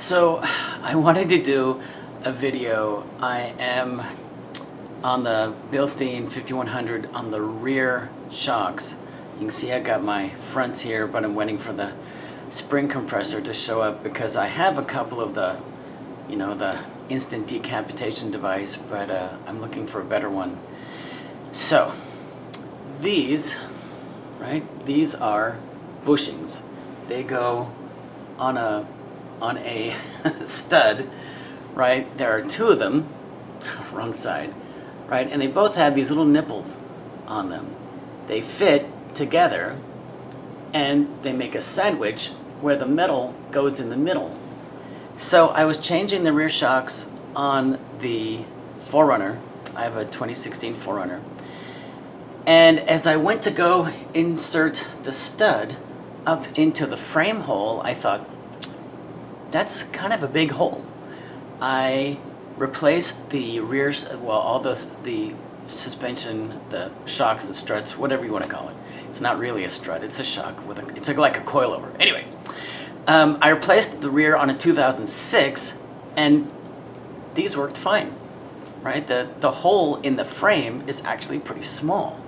So I wanted to do a video. I am on the Bilstein 5100 on the rear shocks. You can see I got my fronts here, but I'm waiting for the spring compressor to show up because I have a couple of the instant decapitation device, but I'm looking for a better one. So these are bushings. They go on a stud, right? There are two of them, wrong side, right? And they both have these little nipples on them. They fit together and they make a sandwich where the metal goes in the middle. So I was changing the rear shocks on the 4runner. I have a 2016 4runner. And as I went to go insert the stud up into the frame hole, I thought, that's kind of a big hole. I replaced the rears, all the suspension, the shocks, the struts, whatever you want to call it. It's not really a strut, it's a shock it's like a coilover. Anyway, I replaced the rear on a 2006 and these worked fine, right? The hole in the frame is actually pretty small.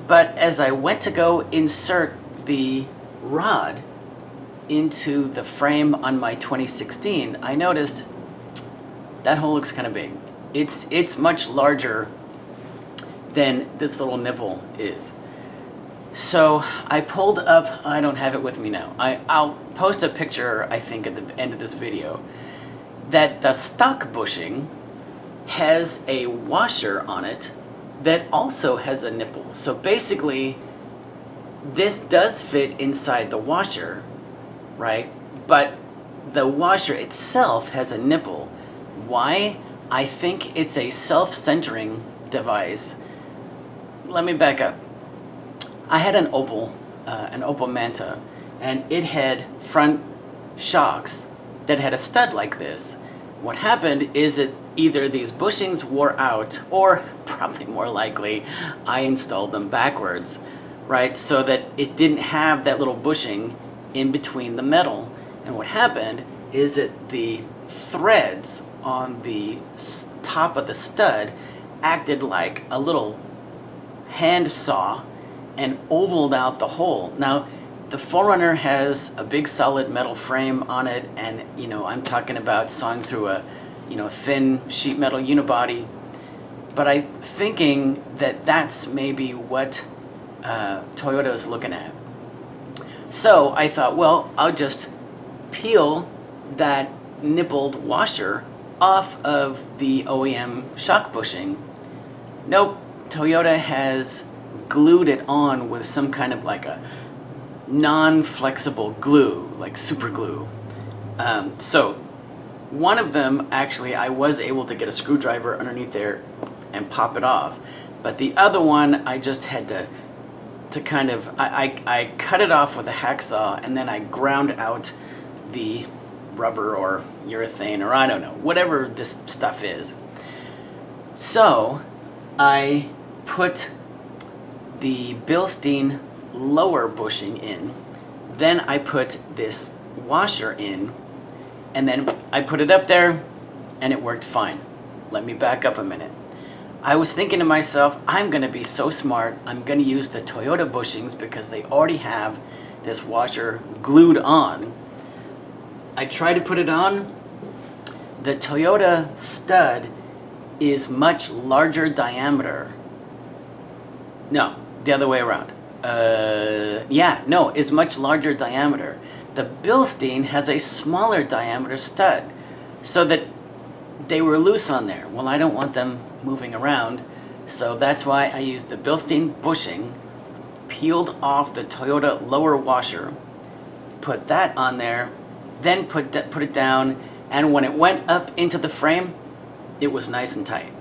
But as I went to go insert the rod into the frame on my 2016, I noticed that hole looks kind of big. It's much larger than this little nipple is. So I pulled up, I don't have it with me now. I'll post a picture, I think, at the end of this video, that the stock bushing has a washer on it that also has a nipple. So basically, this does fit inside the washer, right? But the washer itself has a nipple. Why? I think it's a self-centering device. Let me back up. I had an Opel Manta, and it had front shocks that had a stud like this. What happened is that either these bushings wore out, or probably more likely, I installed them backwards, right? So that it didn't have that little bushing in between the metal. And what happened is that the threads on the top of the stud acted like a little hand saw and ovaled out the hole. Now, the 4runner has a big solid metal frame on it, and I'm talking about sawing through a thin sheet metal unibody. But I'm thinking that that's maybe what Toyota is looking at. So I thought, well, I'll just peel that nippled washer off of the OEM shock bushing. Nope, Toyota has glued it on with some kind of like a non-flexible glue, like super glue. So one of them, actually, I was able to get a screwdriver underneath there and pop it off. But the other one, I just had to kind of, I cut it off with a hacksaw, and then I ground out the rubber or urethane, or I don't know, whatever this stuff is. So I put the Bilstein lower bushing in, then I put this washer in, and then I put it up there, and it worked fine. Let me back up a minute. I was thinking to myself, I'm going to be so smart, I'm going to use the Toyota bushings because they already have this washer glued on. I tried to put it on. The Toyota stud is much larger diameter. No, the other way around. It's much larger diameter. The Bilstein has a smaller diameter stud, so that they were loose on there. Well, I don't want them moving around, so that's why I used the Bilstein bushing, peeled off the Toyota lower washer, put that on there, then put it down, and when it went up into the frame, it was nice and tight.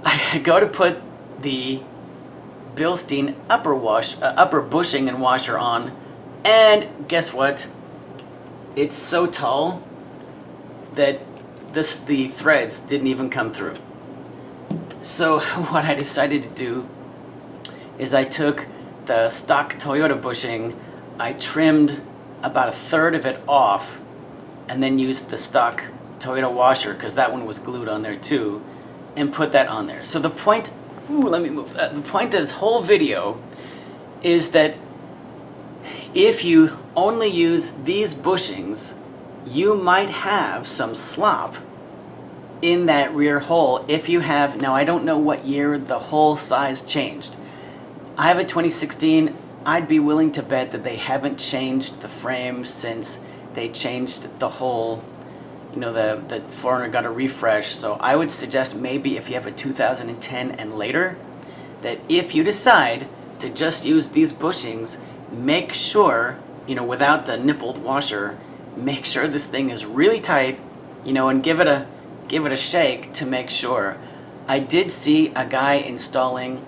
I go to put the Bilstein upper bushing and washer on, and guess what? It's so tall that the threads didn't even come through. So what I decided to do is I took the stock Toyota bushing, I trimmed about a third of it off, and then used the stock Toyota washer, because that one was glued on there too, and put that on there. So the point, let me move that. The point of this whole video is that if you only use these bushings, you might have some slop in that rear hole. If you have, now I don't know what year the hole size changed. I have a 2016. I'd be willing to bet that they haven't changed the frame since they changed the hole. You know, the 4runner got a refresh. So I would suggest maybe if you have a 2010 and later, that if you decide to just use these bushings, make sure, you know, without the nippled washer, make sure this thing is really tight, you know, and give it a shake to make sure. I did see a guy installing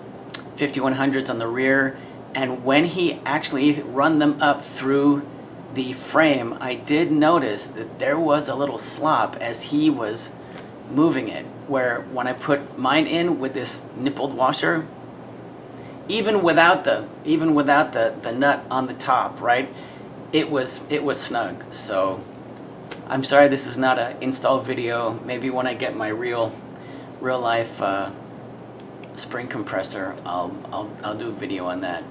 5100s on the rear, and when he actually run them up through the frame, I did notice that there was a little slop as he was moving it, where when I put mine in with this nippled washer, even without the nut on the top, right, it was snug. So I'm sorry this is not an install video. Maybe when I get my real life spring compressor, I'll do a video on that.